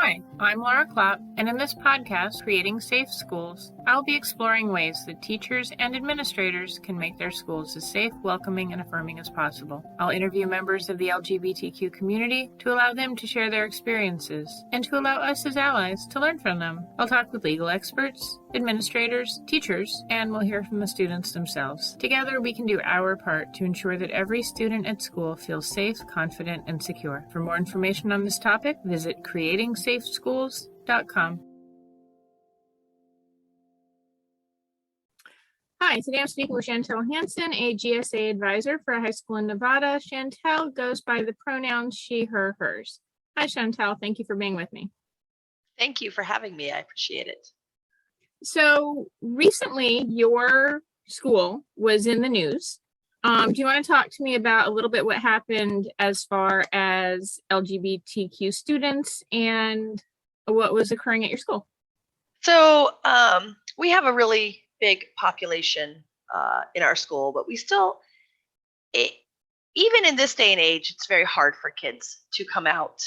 Hi, I'm Laura Klopp, and in this podcast, Creating Safe Schools, I'll be exploring ways that teachers and administrators can make their schools as safe, welcoming, and affirming as possible. I'll interview members of the LGBTQ community to allow them to share their experiences and to allow us as allies to learn from them. I'll talk with legal experts, administrators, teachers, and we'll hear from the students themselves. Together, we can do our part to ensure that every student at school feels safe, confident, and secure. For more information on this topic, visit creatingsafeschools.com. Hi, today I'm speaking with Chantelle Hansen, a GSA advisor for a high school in Nevada. Chantelle goes by the pronouns she, her, hers. Hi, Chantelle. Thank you for being with me. Thank you for having me. I appreciate it. So recently, your school was in the news. Do you want to talk to me about a little bit what happened as far as LGBTQ students and what was occurring at your school? So we have a really big population in our school, but we still, even in this day and age, it's very hard for kids to come out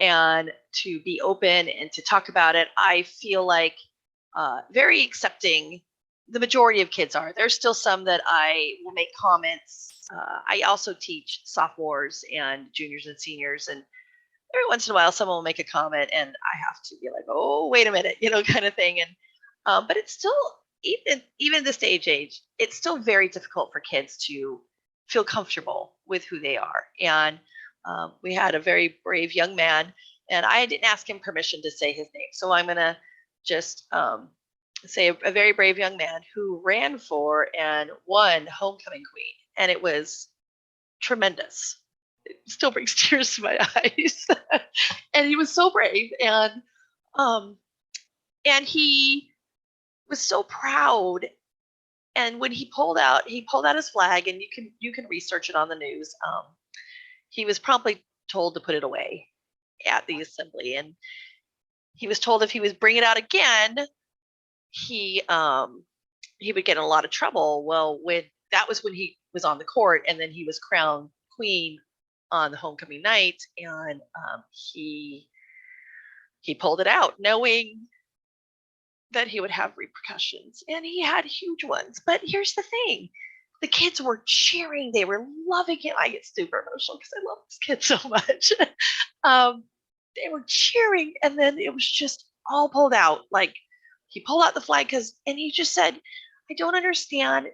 and to be open and to talk about it. I feel like very accepting. The majority of kids are. There's still some that I will make comments. I also teach sophomores and juniors and seniors, and every once in a while someone will make a comment and I have to be like, oh, wait a minute, kind of thing. And but it's still, even this age, it's still very difficult for kids to feel comfortable with who they are. And we had a very brave young man, and I didn't ask him permission to say his name, so I'm gonna just say a very brave young man who ran for and won homecoming queen, and it was tremendous. It still brings tears to my eyes. And he was so brave, and he was so proud. And when he pulled out his flag, and you can research it on the news. He was promptly told to put it away at the assembly, and he was told if he was bring it out again, he would get in a lot of trouble. Well, that was when he was on the court, and then he was crowned queen on the homecoming night, and he pulled it out knowing that he would have repercussions, and he had huge ones. But here's the thing, the kids were cheering, they were loving him. I get super emotional because I love this kid so much. They were cheering, and then it was just all pulled out. Like, he pulled out the flag and he just said, I don't understand.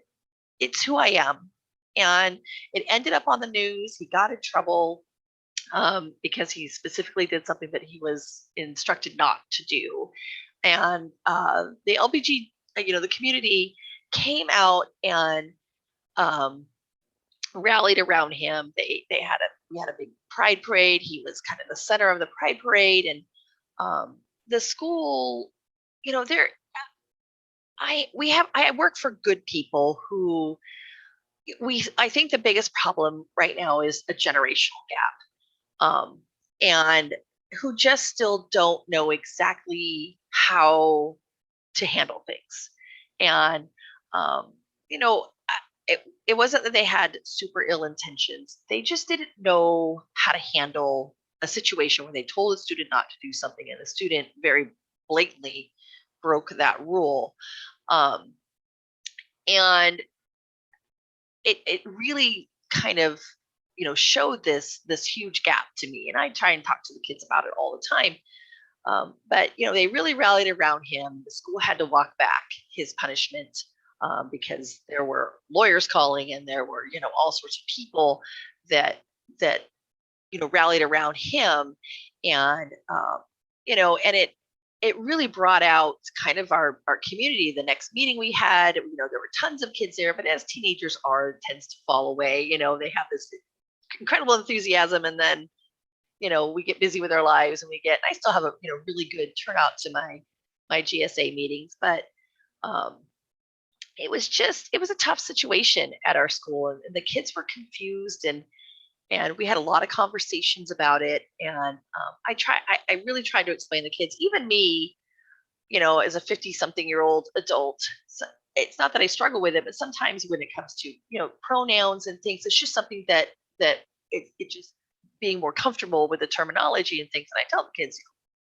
It's who I am. And it ended up on the news. He got in trouble because he specifically did something that he was instructed not to do. And the LBG, the community came out and rallied around him. We had a big pride parade. He was kind of the center of the pride parade, and the school, I work for good people who I think the biggest problem right now is a generational gap, and who just still don't know exactly how to handle things. And it wasn't that they had super ill intentions. They just didn't know how to handle a situation where they told a student not to do something, and the student very blatantly broke that rule. And it really kind of, showed this huge gap to me. And I try and talk to the kids about it all the time. But, they really rallied around him. The school had to walk back his punishment because there were lawyers calling, and there were, all sorts of people that rallied around him. And, and it really brought out kind of our community. The next meeting we had, there were tons of kids there, but as teenagers tends to fall away. They have this incredible enthusiasm, and then, we get busy with our lives, and I still have a, really good turnout to my GSA meetings. But it was a tough situation at our school, and the kids were confused, and we had a lot of conversations about it. And I really tried to explain to kids, even me, as a 50-something-year-old adult. So it's not that I struggle with it, but sometimes when it comes to, pronouns and things, it's just something that it just being more comfortable with the terminology and things. And I tell the kids,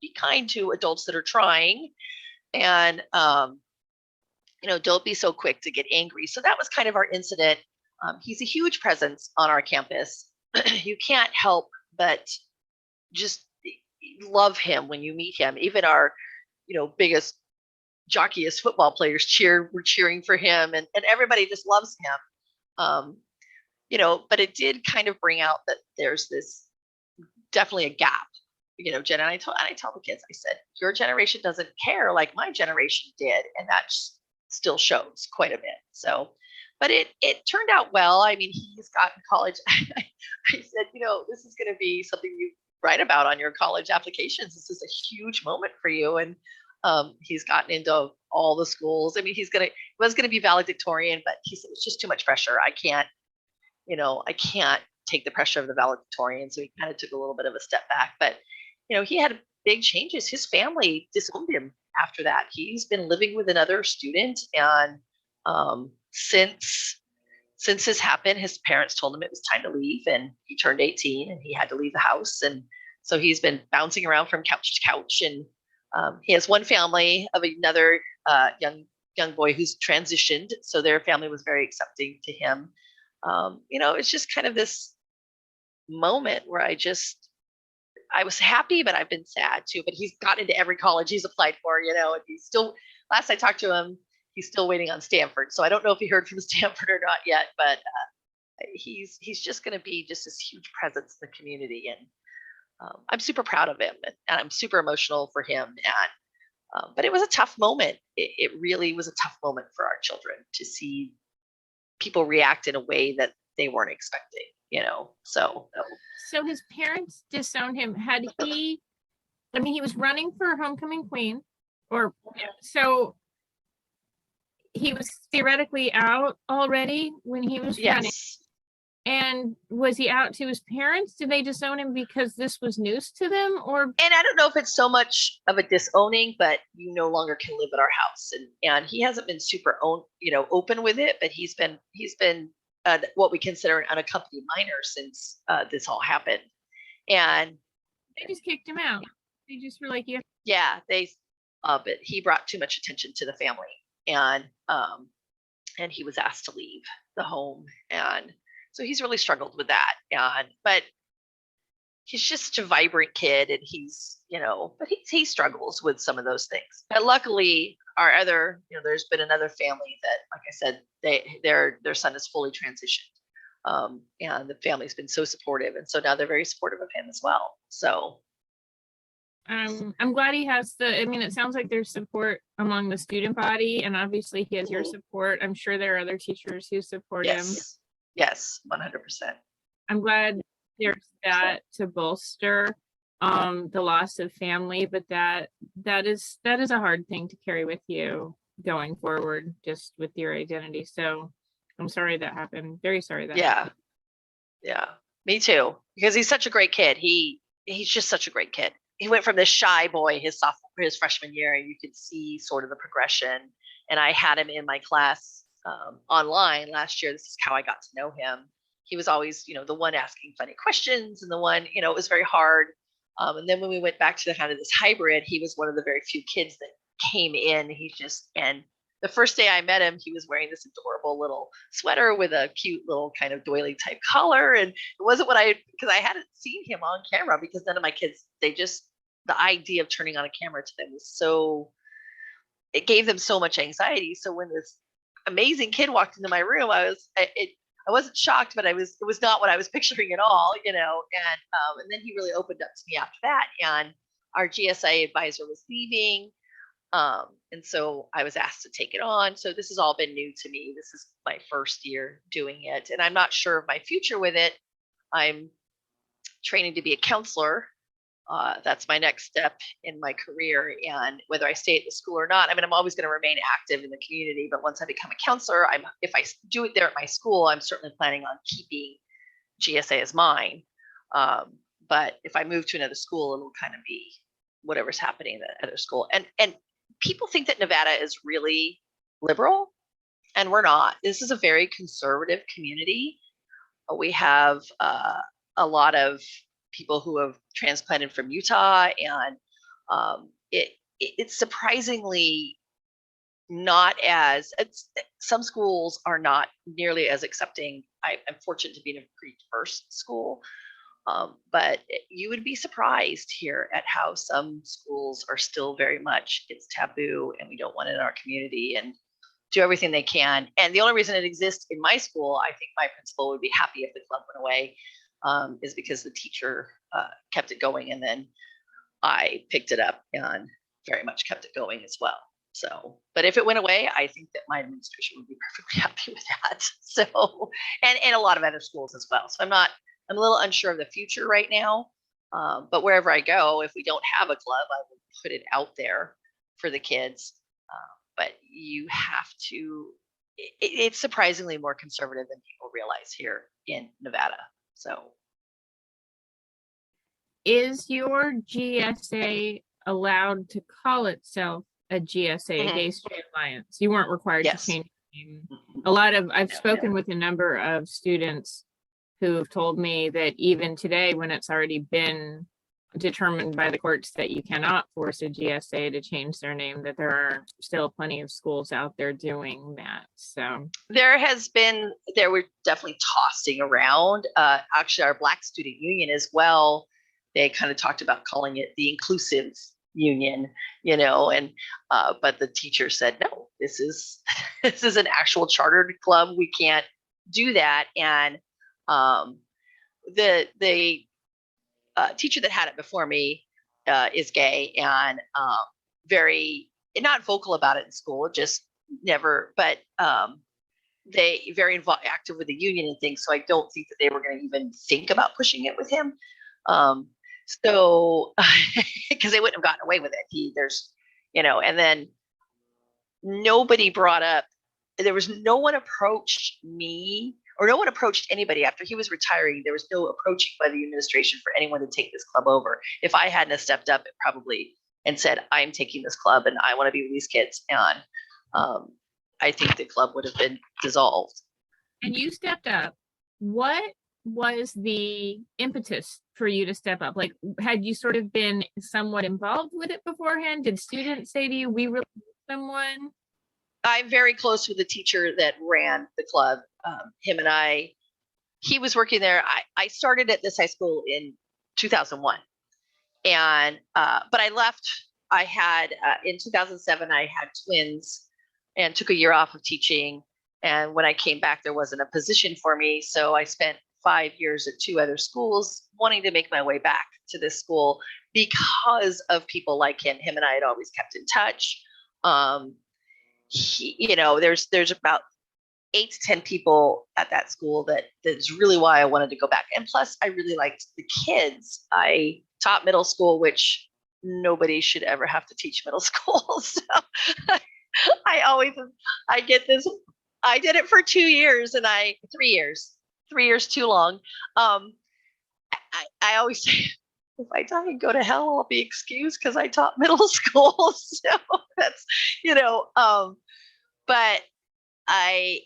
be kind to adults that are trying, and don't be so quick to get angry. So that was kind of our incident. He's a huge presence on our campus. You can't help but just love him when you meet him. Even our, biggest, jockiest football players were cheering for him, and everybody just loves him. But it did kind of bring out that there's this definitely a gap. Jen, and I tell the kids, I said, your generation doesn't care like my generation did, and that still shows quite a bit. So, but it turned out well. I mean, he's gotten college. I said, this is going to be something you write about on your college applications. This is a huge moment for you, and he's gotten into all the schools. I mean, he was going to be valedictorian, but he said it's just too much pressure. I can't take the pressure of the valedictorian. So he kind of took a little bit of a step back, but he had big changes. His family disowned him after that. He's been living with another student, and since this happened, his parents told him it was time to leave, and he turned 18 and he had to leave the house. And so he's been bouncing around from couch to couch, and he has one family of another young boy who's transitioned, so their family was very accepting to him. It's just kind of this moment where I was happy, but I've been sad too. But he's got into every college he's applied for, and he's still, last I talked to him, he's still waiting on Stanford. So I don't know if he heard from Stanford or not yet, but he's just going to be just this huge presence in the community. And I'm super proud of him, and I'm super emotional for him. And but it was a tough moment. It really was a tough moment for our children to see people react in a way that they weren't expecting, So his parents disowned him. He was running for homecoming queen, so he was theoretically out already when he was running. Yes. And was he out to his parents? Did they disown him because this was news to them, or? And I don't know if it's so much of a disowning, but you no longer can live at our house. And he hasn't been super open with it, but he's been what we consider an unaccompanied minor since this all happened. And they just kicked him out. They just were like, yeah, but he brought too much attention to the family, and he was asked to leave the home, and so he's really struggled with that. But he's just such a vibrant kid, and but he struggles with some of those things. But luckily, our other, there's been another family that, like I said, their son is fully transitioned, and the family's been so supportive, and so now they're very supportive of him as well. So I'm glad he has it sounds like there's support among the student body, and obviously he has your support. I'm sure there are other teachers who support him. Yes, 100%. I'm glad there's that to bolster the loss of family, but that is a hard thing to carry with you going forward, just with your identity. So I'm sorry that happened. Very sorry that happened. Yeah, me too, because he's such a great kid. He's just such a great kid. He went from this shy boy his freshman year, and you could see sort of the progression. And I had him in my class online last year. This is how I got to know him. He was always, the one asking funny questions, and the one, it was very hard. And then when we went back to the kind of this hybrid, he was one of the very few kids that came in. And the first day I met him, he was wearing this adorable little sweater with a cute little kind of doily type collar. And it wasn't because I hadn't seen him on camera, because none of my kids, the idea of turning on a camera to them was it gave them so much anxiety. So when this amazing kid walked into my room, I wasn't shocked, but it was not what I was picturing at all, and then he really opened up to me after that. And our GSA advisor was leaving, and so I was asked to take it on. So this has all been new to me. This is my first year doing it, and I'm not sure of my future with it. I'm training to be a counselor. That's my next step in my career, and whether I stay at the school or not, I'm always going to remain active in the community. But once I become a counselor, if I do it there at my school, I'm certainly planning on keeping GSA as mine. But if I move to another school, it'll kind of be whatever's happening at other school. And people think that Nevada is really liberal, and we're not. This is a very conservative community. We have a lot of people who have transplanted from Utah, and It's surprisingly not as some schools are not nearly as accepting. I'm fortunate to be in a pretty diverse school, but you would be surprised here at how some schools are still very much, it's taboo and we don't want it in our community, and do everything they can. And the only reason it exists in my school, I think my principal would be happy if the club went away, is because the teacher kept it going, and then I picked it up and very much kept it going as well. So, but if it went away, I think that my administration would be perfectly happy with that. So, and a lot of other schools as well. So I'm a little unsure of the future right now. But wherever I go, if we don't have a club, I will put it out there for the kids. But you have to, it's surprisingly more conservative than people realize here in Nevada. So. Is your GSA allowed to call itself a GSA, Gay Straight Alliance? You weren't required Yes. to change the name. I've spoken with a number of students who have told me that even today, when it's already been determined by the courts that you cannot force a GSA to change their name, that there are still plenty of schools out there doing that. So there were definitely tossing around. Actually, our Black Student Union as well, they kind of talked about calling it the inclusive union, and but the teacher said, no, this is an actual chartered club. We can't do that. And the teacher that had it before me is gay and very not vocal about it in school, just never, but they very active with the union and things. So I don't think that they were going to even think about pushing it with him. So because they wouldn't have gotten away with it. And then nobody brought up, there was no one approached me or no one approached anybody after he was retiring. There was no approaching by the administration for anyone to take this club over. If I hadn't have stepped up, it probably and said, I'm taking this club and I want to be with these kids. And I think the club would have been dissolved. And you stepped up. What was the impetus for you to step up? Like, had you sort of been somewhat involved with it beforehand? Did students say to you, we really need someone? I'm very close with the teacher that ran the club. Him and he was working there. I started at this high school in 2001. And, but I left, I had, in 2007, I had twins and took a year off of teaching. And when I came back, there wasn't a position for me. So I spent 5 years at 2 other schools wanting to make my way back to this school because of people like him. Him and I had always kept in touch. There's about 8 to 10 people at that school that's really why I wanted to go back. And plus I really liked the kids. I taught middle school, which nobody should ever have to teach middle school. So I did it for 2 years and 3 years too long. I always say, if I die and go to hell, I'll be excused because I taught middle school. So that's, but I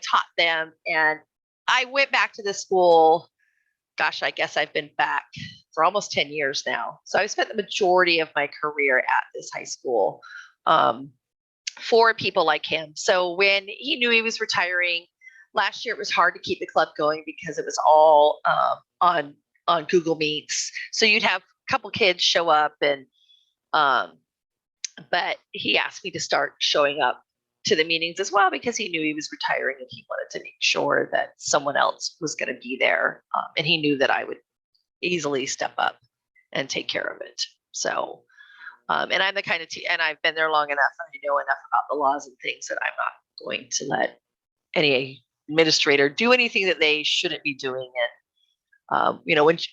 taught them and I went back to the school. Gosh, I guess I've been back for almost 10 years now. So I spent the majority of my career at this high school for people like him. So when he knew he was retiring, last year it was hard to keep the club going because it was all on Google Meets. So you'd have a couple kids show up and but he asked me to start showing up to the meetings as well because he knew he was retiring and he wanted to make sure that someone else was going to be there. And he knew that I would easily step up and take care of it. So, and I'm the kind of and I've been there long enough and I know enough about the laws and things that I'm not going to let any administrator do anything that they shouldn't be doing. And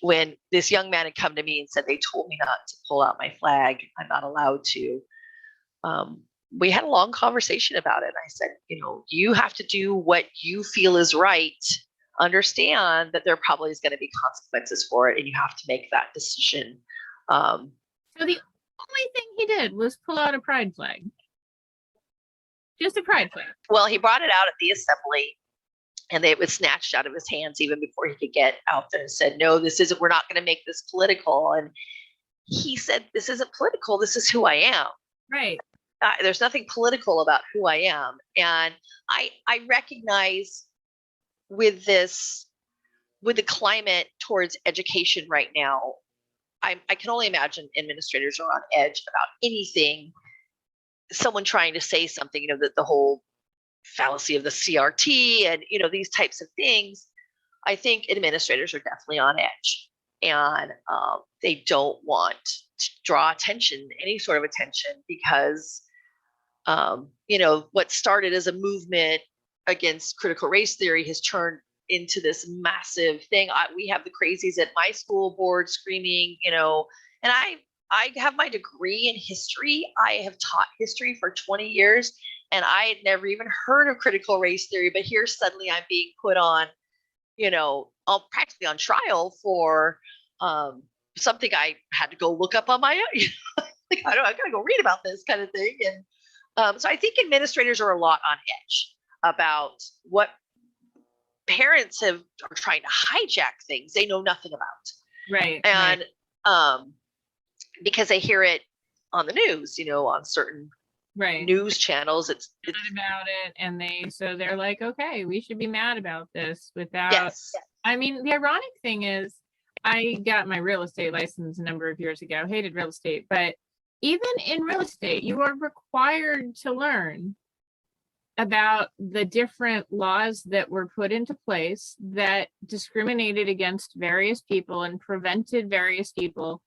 when this young man had come to me and said they told me not to pull out my flag, I'm not allowed to. We had a long conversation about it. I said, you have to do what you feel is right. Understand that there probably is going to be consequences for it, and you have to make that decision. So the only thing he did was pull out a pride flag. Just a pride flag. Well, he brought it out at the assembly, and it was snatched out of his hands even before he could get out there and said, no, we're not going to make this political. And he said, this isn't political. This is who I am. Right. There's nothing political about who I am. And I recognize with the climate towards education right now, I can only imagine administrators are on edge about anything. Someone trying to say something, the whole fallacy of the CRT and, these types of things. I think administrators are definitely on edge, and they don't want to draw attention, any sort of attention, because, what started as a movement against critical race theory has turned into this massive thing. We have the crazies at my school board screaming, and I have my degree in history. I have taught history for 20 years, and I had never even heard of critical race theory. But here suddenly I'm being put on, practically on trial for something I had to go look up on my own. Like, I gotta go read about this kind of thing. And so I think administrators are a lot on edge about what parents are trying to hijack things they know nothing about. Right. And because they hear it on the news, on certain news channels, it's about it, and they're like, okay, we should be mad about this without. Yes. I mean, the ironic thing is, I got my real estate license a number of years ago. Hated real estate, but even in real estate, you are required to learn about the different laws that were put into place that discriminated against various people and prevented various people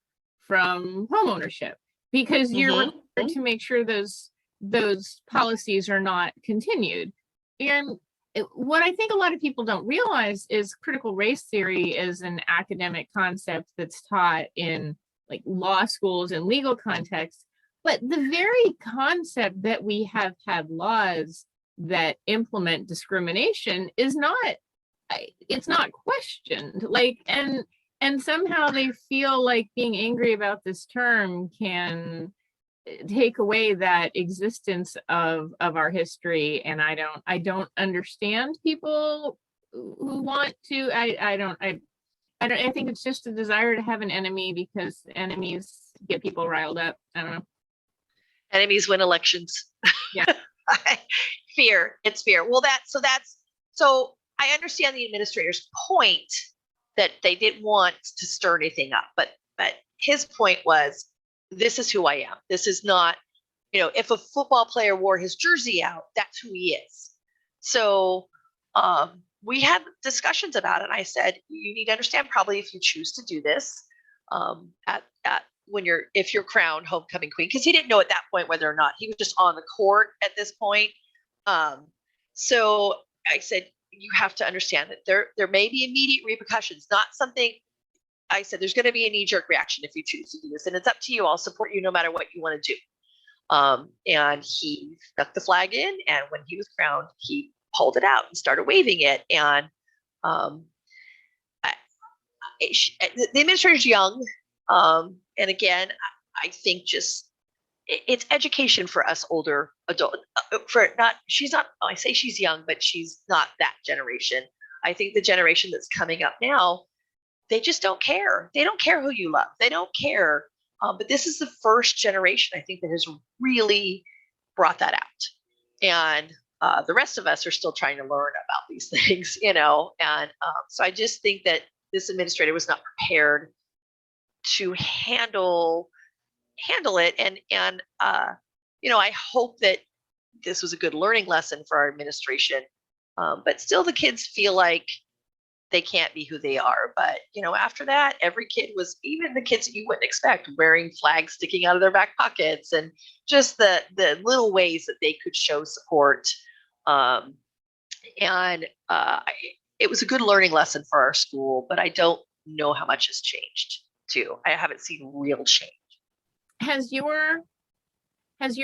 from homeownership, because you're required to make sure those policies are not continued. And what I think a lot of people don't realize is critical race theory is an academic concept that's taught in like law schools and legal contexts, but the very concept that we have had laws that implement discrimination is not, it's not questioned. Like, and somehow they feel like being angry about this term can take away that existence of our history. And I don't understand people who want to. I think it's just a desire to have an enemy because enemies get people riled up. I don't know. Enemies win elections. Yeah. Fear. It's fear. Well, so I understand the administrator's point that they didn't want to stir anything up, but his point was, this is who I am. This is not, if a football player wore his jersey out, that's who he is. So we had discussions about it. I said, you need to understand, probably if you choose to do this if you're crowned homecoming queen, because he didn't know at that point whether or not he was just on the court at this point. So I said, you have to understand that there may be immediate repercussions, not something. I said, there's going to be a knee-jerk reaction if you choose to do this, and it's up to you. I'll support you no matter what you want to do. And he stuck the flag in, and when he was crowned, he pulled it out and started waving it. And the administrator's young, and again, I think just it's education for us older adult. She's not. I say she's young, but she's not that generation. I think the generation that's coming up now, they just don't care. They don't care who you love. They don't care. But this is the first generation, I think, that has really brought that out. And the rest of us are still trying to learn about these things, And so I just think that this administrator was not prepared to handle it. And I hope that this was a good learning lesson for our administration. But still, the kids feel like they can't be who they are. But, after that, every kid was, even the kids that you wouldn't expect, wearing flags sticking out of their back pockets, and just the little ways that they could show support. It was a good learning lesson for our school, but I don't know how much has changed too. I haven't seen real change. Has your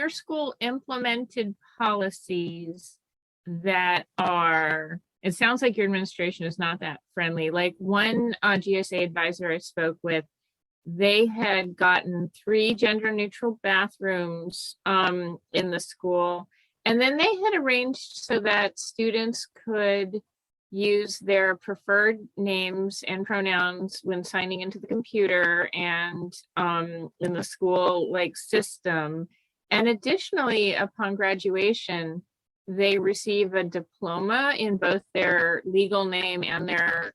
school implemented policies that are, it sounds like your administration is not that friendly. Like one GSA advisor I spoke with, they had gotten 3 gender neutral bathrooms in the school. And then they had arranged so that students could use their preferred names and pronouns when signing into the computer and in the school like system. And additionally, upon graduation, they receive a diploma in both their legal name and their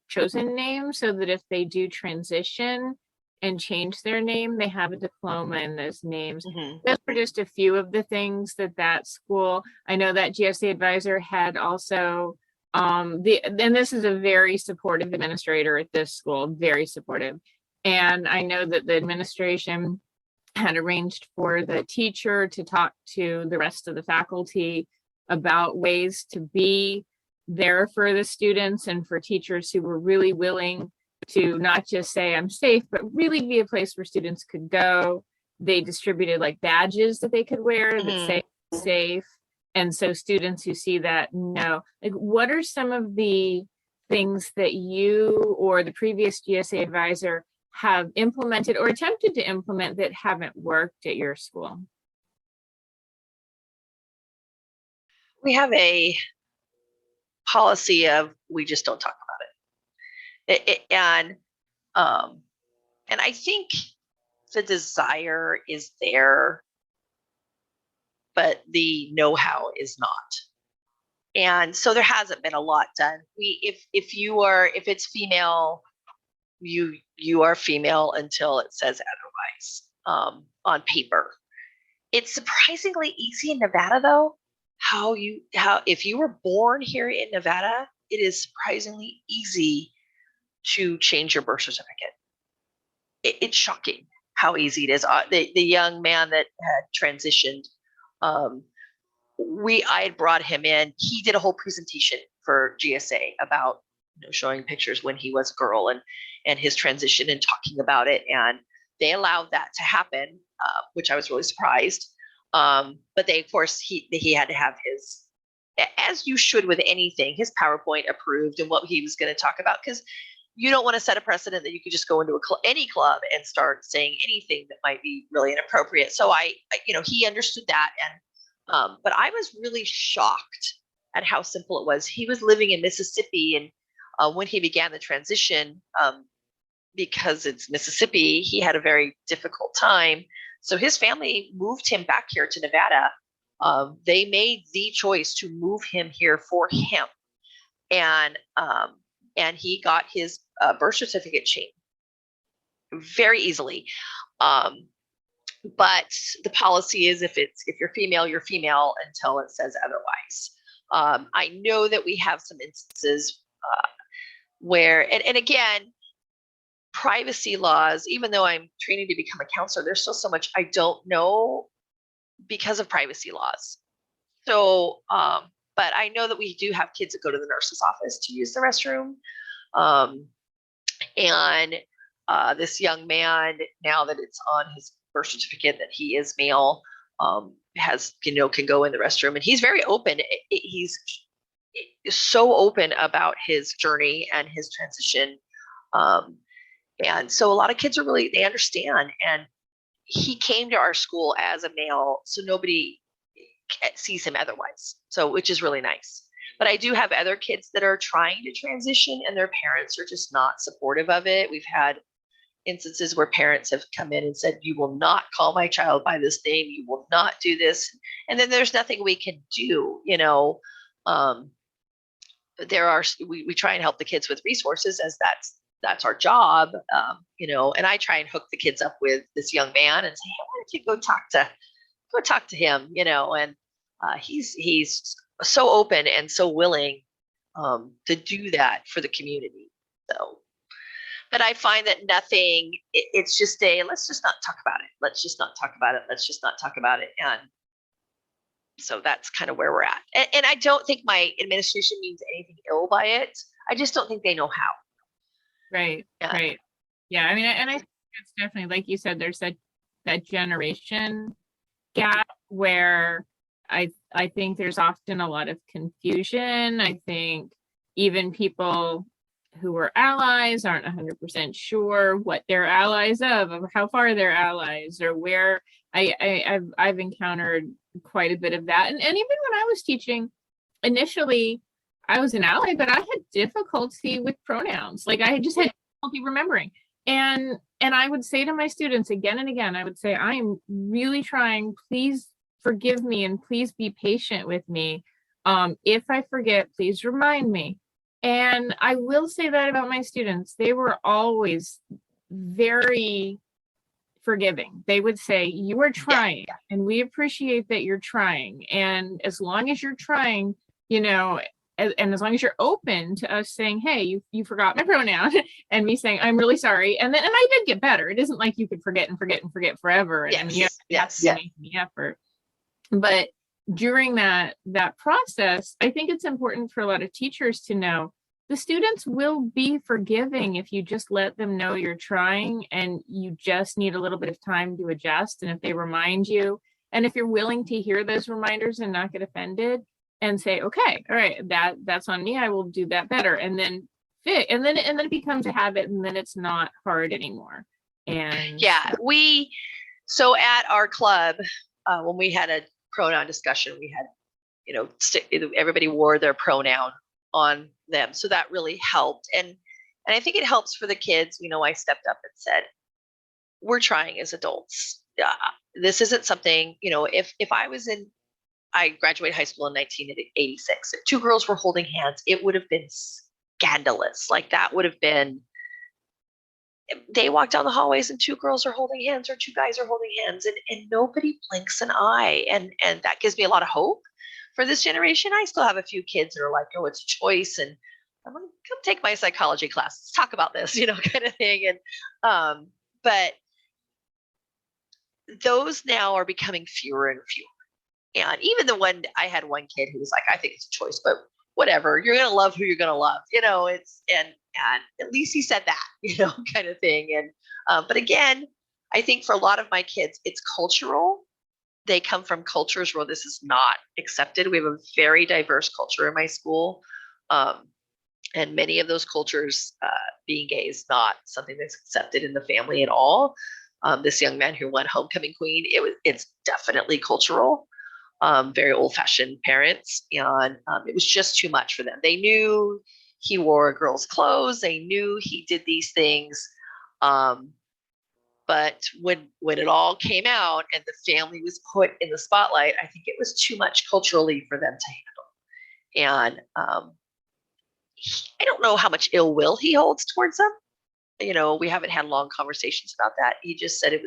chosen name, so that if they do transition and change their name, they have a diploma in those names. Mm-hmm. Those were just a few of the things that school, I know that GSA advisor had also, and this is a very supportive administrator at this school, very supportive. And I know that the administration had arranged for the teacher to talk to the rest of the faculty about ways to be there for the students, and for teachers who were really willing to not just say I'm safe, but really be a place where students could go. They distributed like badges that they could wear that say safe. And so students who see that know, like, what are some of the things that you or the previous GSA advisor have implemented or attempted to implement that haven't worked at your school? We have a policy of we just don't talk about it. And I think the desire is there, but the know-how is not. And so there hasn't been a lot done. If it's female, you are female until it says otherwise on paper. It's surprisingly easy in Nevada, though. How if you were born here in Nevada, it is surprisingly easy to change your birth certificate. It's shocking how easy it is. The young man that had transitioned, I had brought him in. He did a whole presentation for GSA about showing pictures when he was a girl and his transition and talking about it. And they allowed that to happen, which I was really surprised. But of course, he had to have his, as you should with anything, his PowerPoint approved and what he was going to talk about, because you don't want to set a precedent that you could just go into any club and start saying anything that might be really inappropriate. So he understood that, and but I was really shocked at how simple it was. He was living in Mississippi, and when he began the transition, because it's Mississippi, he had a very difficult time. So his family moved him back here to Nevada. They made the choice to move him here for him, and he got his birth certificate changed very easily. But the policy is if you're female, you're female until it says otherwise. I know that we have some instances where, and again, privacy laws, even though I'm training to become a counselor, there's still so much I don't know because of privacy laws. So, but I know that we do have kids that go to the nurse's office to use the restroom. And this young man, now that it's on his birth certificate that he is male, can go in the restroom, and he's very open. He's so open about his journey and his transition. And so a lot of kids they understand. And he came to our school as a male, so nobody sees him otherwise. So, which is really nice. But I do have other kids that are trying to transition and their parents are just not supportive of it. We've had instances where parents have come in and said, you will not call my child by this name. You will not do this. And then there's nothing we can do, we try and help the kids with resources, as that's our job, and I try and hook the kids up with this young man and say, hey, why don't you go talk to him, and he's so open and so willing to do that for the community. So, but I find that it's just let's just not talk about it. Let's just not talk about it. Let's just not talk about it. And so that's kind of where we're at. And I don't think my administration means anything ill by it. I just don't think they know how. Right. Yeah. Right. Yeah. I mean, and I think it's definitely, like you said, there's that generation gap where I think there's often a lot of confusion. I think even people who are allies aren't 100% sure what they're allies of how far they're allies, or where I've encountered quite a bit of that. And even when I was teaching initially, I was an ally, but I had difficulty with pronouns. Like I just had difficulty remembering. And I would say to my students again and again, I would say, I am really trying. Please forgive me and please be patient with me. If I forget, please remind me. And I will say that about my students. They were always very forgiving. They would say, you are trying, and we appreciate that you're trying. And as long as you're trying, you know, and as long as you're open to us saying, hey, you forgot my pronoun, and me saying, I'm really sorry. And I did get better. It isn't like you could forget and forget and forget forever. And you have to be making the effort. But during that process, I think it's important for a lot of teachers to know the students will be forgiving if you just let them know you're trying and you just need a little bit of time to adjust. And if they remind you, and if you're willing to hear those reminders and not get offended and say, okay, all right, that's on me, I will do that better. And then and then it becomes a habit, and then it's not hard anymore. And so at our club, when we had a pronoun discussion, we had, everybody wore their pronoun on them. So that really helped. And I think it helps for the kids. I stepped up and said, we're trying as adults. This isn't something, if I graduated high school in 1986. If two girls were holding hands, it would have been scandalous. Like that would have been, they walk down the hallways and two girls are holding hands or two guys are holding hands, and nobody blinks an eye. And that gives me a lot of hope for this generation. I still have a few kids that are like, oh, it's a choice. And I'm like, come take my psychology class. Let's talk about this, kind of thing. And, but those now are becoming fewer and fewer. And even I had one kid who was like, I think it's a choice, but whatever, you're going to love who you're going to love, and at least he said that, kind of thing. And, but again, I think for a lot of my kids, it's cultural. They come from cultures where this is not accepted. We have a very diverse culture in my school. And many of those cultures, being gay is not something that's accepted in the family at all. This young man who won homecoming queen, it's definitely cultural. Very old-fashioned parents, and it was just too much for them. They knew he wore girls' clothes. They knew he did these things. But when it all came out and the family was put in the spotlight, I think it was too much culturally for them to handle. And I don't know how much ill will he holds towards them. We haven't had long conversations about that. He just said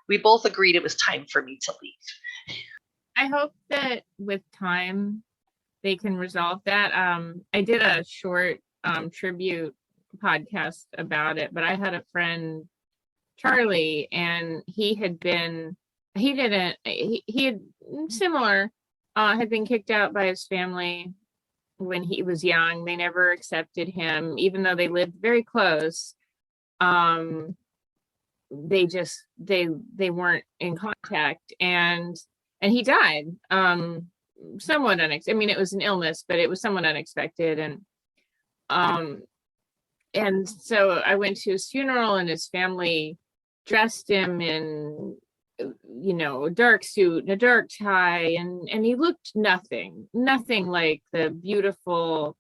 we both agreed it was time for me to leave. I hope that with time they can resolve that. I did a short tribute podcast about it, but I had a friend, Charlie, and he had similar, had been kicked out by his family when he was young. They never accepted him, even though they lived very close. They weren't in contact, and he died somewhat unexpected. I mean, it was an illness, but it was somewhat unexpected. And so I went to his funeral, and his family dressed him in, a dark suit and a dark tie, and he looked nothing like the beautiful,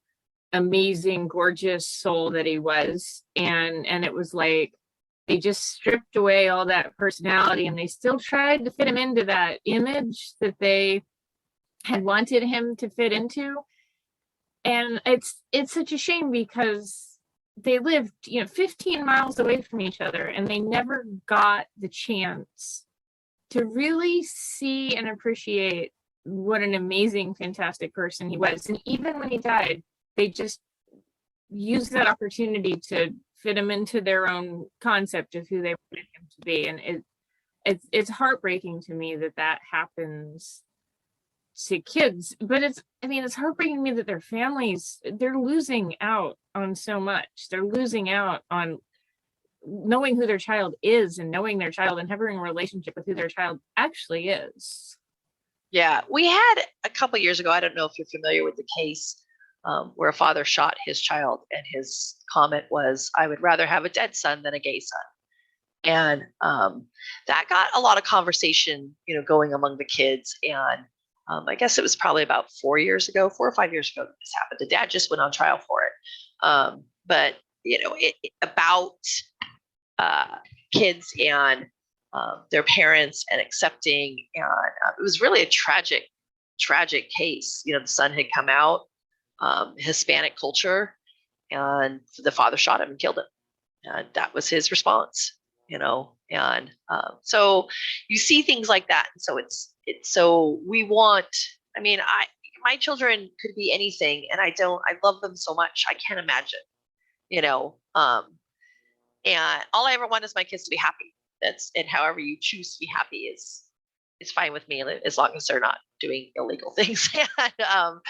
amazing, gorgeous soul that he was. And it was like, they just stripped away all that personality, and they still tried to fit him into that image that they had wanted him to fit into. And it's such a shame, because they lived, 15 miles away from each other, and they never got the chance to really see and appreciate what an amazing, fantastic person he was. And even when he died, they just used that opportunity to fit him into their own concept of who they wanted him to be. And it's heartbreaking to me that happens to kids. But it's heartbreaking to me that their families, they're losing out on so much. They're losing out on knowing who their child is, and knowing their child, and having a relationship with who their child actually is. Yeah, we had a couple years ago, I don't know if you're familiar with the case, where a father shot his child, and his comment was, I would rather have a dead son than a gay son. And that got a lot of conversation, going among the kids. And I guess it was probably about 4 years ago, 4 or 5 years ago that this happened. The dad just went on trial for it. But about kids and their parents and accepting, and it was really a tragic case. The son had come out, Hispanic culture, and the father shot him and killed him, and that was his response. And so you see things like that, and so it's so we want. I mean, my children could be anything, and I love them so much. I can't imagine, you know. And all I ever want is my kids to be happy. And however you choose to be happy is fine with me, as long as they're not doing illegal things. And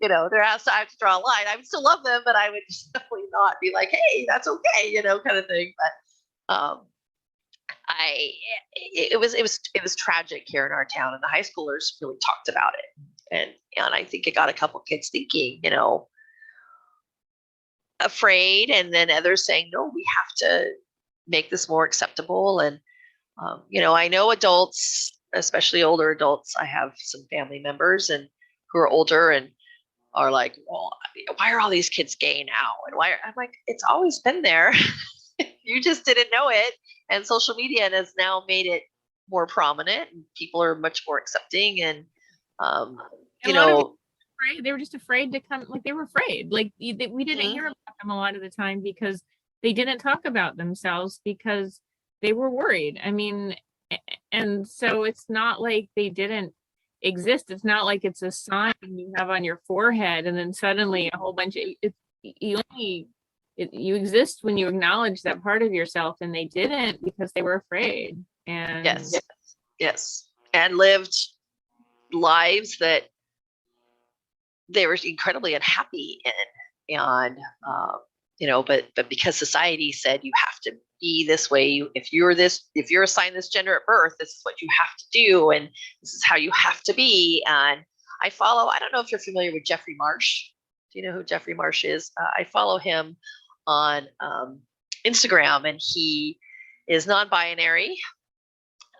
there has to, I have to draw a line. I would still love them, but I would just definitely not be like, hey, that's okay, kind of thing. But it was tragic here in our town, and the high schoolers really talked about it, and I think it got a couple kids thinking, afraid, and then others saying, no, we have to make this more acceptable. And I know adults, especially older adults. I have some family members and who are older and are like, well, why are all these kids gay now? And I'm like, it's always been there. You just didn't know it. And social media has now made it more prominent, and people are much more accepting. And they were just afraid to come. Like, they were afraid. Like, we didn't hear about them a lot of the time because they didn't talk about themselves because they were worried. I mean, and so it's not like they didn't exist. It's not like it's a sign you have on your forehead and then suddenly a whole bunch of you exist when you acknowledge that part of yourself, and they didn't because they were afraid. And yes, and lived lives that they were incredibly unhappy in. And but because society said you have to be this way, if you're assigned this gender at birth, this is what you have to do, and this is how you have to be. And I don't know if you're familiar with Jeffrey Marsh. Do you know who Jeffrey Marsh is? I follow him on Instagram, and he is non-binary,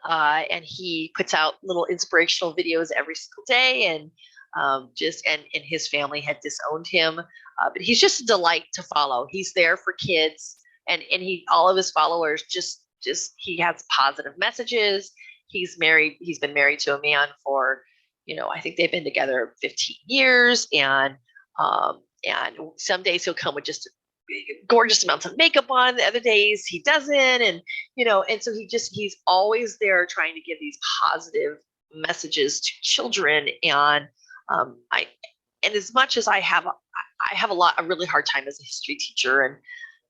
and he puts out little inspirational videos every single day. And and his family had disowned him, but he's just a delight to follow. He's there for kids, and all of his followers just he has positive messages. He's been married to a man for, I think they've been together 15 years, and some days he'll come with just gorgeous amounts of makeup on, the other days he doesn't. And and so he's always there trying to give these positive messages to children. And and as much as I have a really hard time as a history teacher,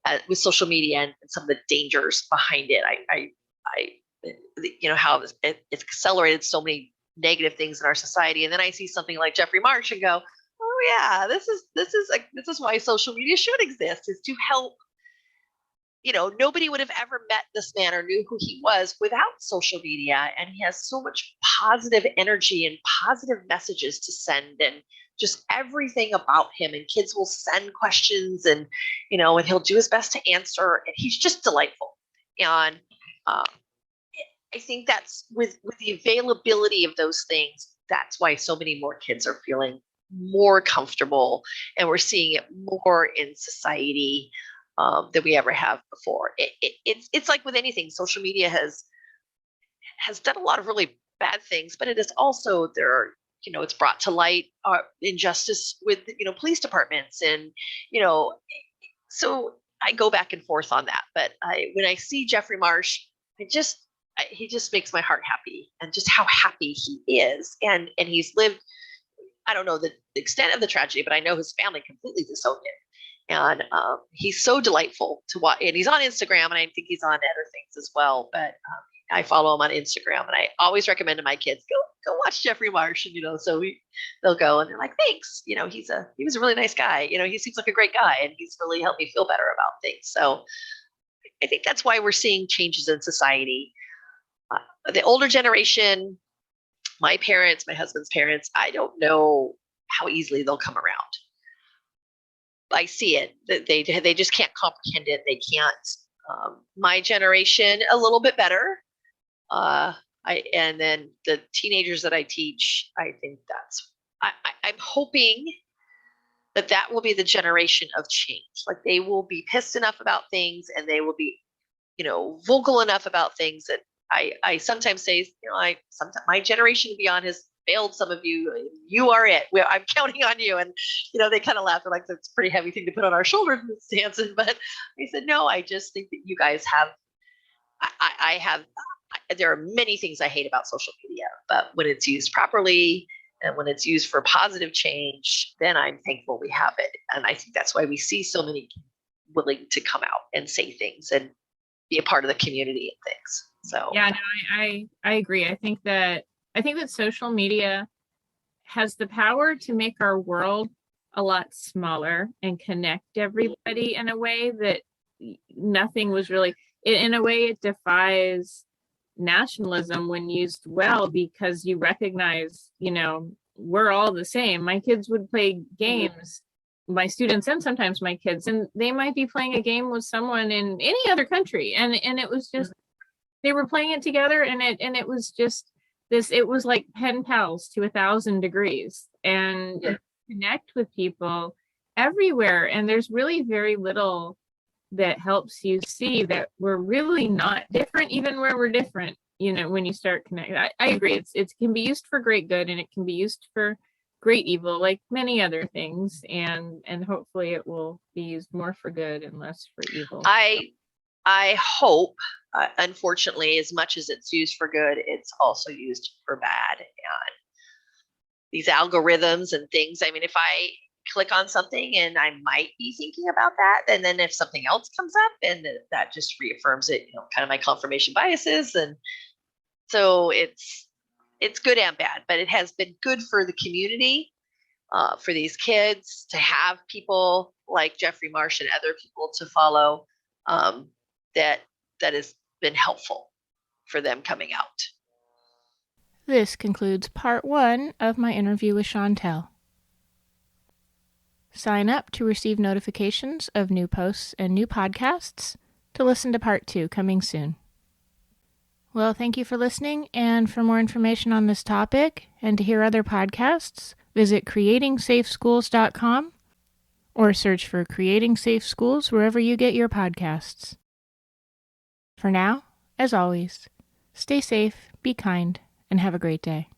and with social media and some of the dangers behind it, how it's accelerated so many negative things in our society. And then I see something like Jeffrey Marsh and go, oh yeah, this is why social media should exist, is to help. Nobody would have ever met this man or knew who he was without social media. And he has so much positive energy and positive messages to send, and just everything about him. And kids will send questions, and, and he'll do his best to answer. And he's just delightful. And I think that's with the availability of those things, that's why so many more kids are feeling more comfortable, and we're seeing it more in society than we ever have before. It's like with anything, social media has done a lot of really bad things, but it is also it's brought to light injustice with police departments, and so I go back and forth on that. But when I see Jeffrey Marsh, he just makes my heart happy, and just how happy he is, and he's lived. I don't know the extent of the tragedy, but I know his family completely disowned him. And he's so delightful to watch. And he's on Instagram, and I think he's on other things as well. But I follow him on Instagram, and I always recommend to my kids, go watch Jeffrey Marsh. And so they'll go, and they're like, thanks. He was a really nice guy. He seems like a great guy, and he's really helped me feel better about things. So I think that's why we're seeing changes in society. The older generation, my parents, my husband's parents, I don't know how easily they'll come around. I see it. They just can't comprehend it. They can't. My generation, a little bit better. And then the teenagers that I teach, I think I'm hoping that will be the generation of change. Like they will be pissed enough about things and they will be, vocal enough about things that I sometimes say, sometimes my generation and beyond has failed some of you. You are it. I'm counting on you. And, they kind of laugh. They're like, that's a pretty heavy thing to put on our shoulders, Ms. Hansen. But I said, no, I just think that you guys have, I have, there are many things I hate about social media, but when it's used properly and when it's used for positive change, then I'm thankful we have it. And I think that's why we see so many willing to come out and say things and be a part of the community and things. So yeah, no, I agree. I think that social media has the power to make our world a lot smaller and connect everybody in a way that nothing was really, in a way it defies nationalism when used well, because you recognize, we're all the same. My kids would play games, my students and sometimes my kids, and they might be playing a game with someone in any other country, and it was just, they were playing it together, and it was just this, it was like pen pals to 1,000 degrees, and connect with people everywhere. And there's really very little that helps you see that we're really not different, even where we're different. When you start connecting, I agree. It can be used for great good, and it can be used for great evil, like many other things. And hopefully, it will be used more for good and less for evil. I hope. Unfortunately, as much as it's used for good, it's also used for bad. And these algorithms and things. I mean, if I click on something and I might be thinking about that, and then if something else comes up, and that just reaffirms it, kind of my confirmation biases. And so it's good and bad, but it has been good for the community, for these kids to have people like Jeffrey Marsh and other people to follow, that has been helpful for them coming out. This concludes part 1 of my interview with Chantelle. Sign up to receive notifications of new posts and new podcasts to listen to part 2 coming soon. Well, thank you for listening, and for more information on this topic and to hear other podcasts, visit creatingsafeschools.com or search for Creating Safe Schools wherever you get your podcasts. For now, as always, stay safe, be kind, and have a great day.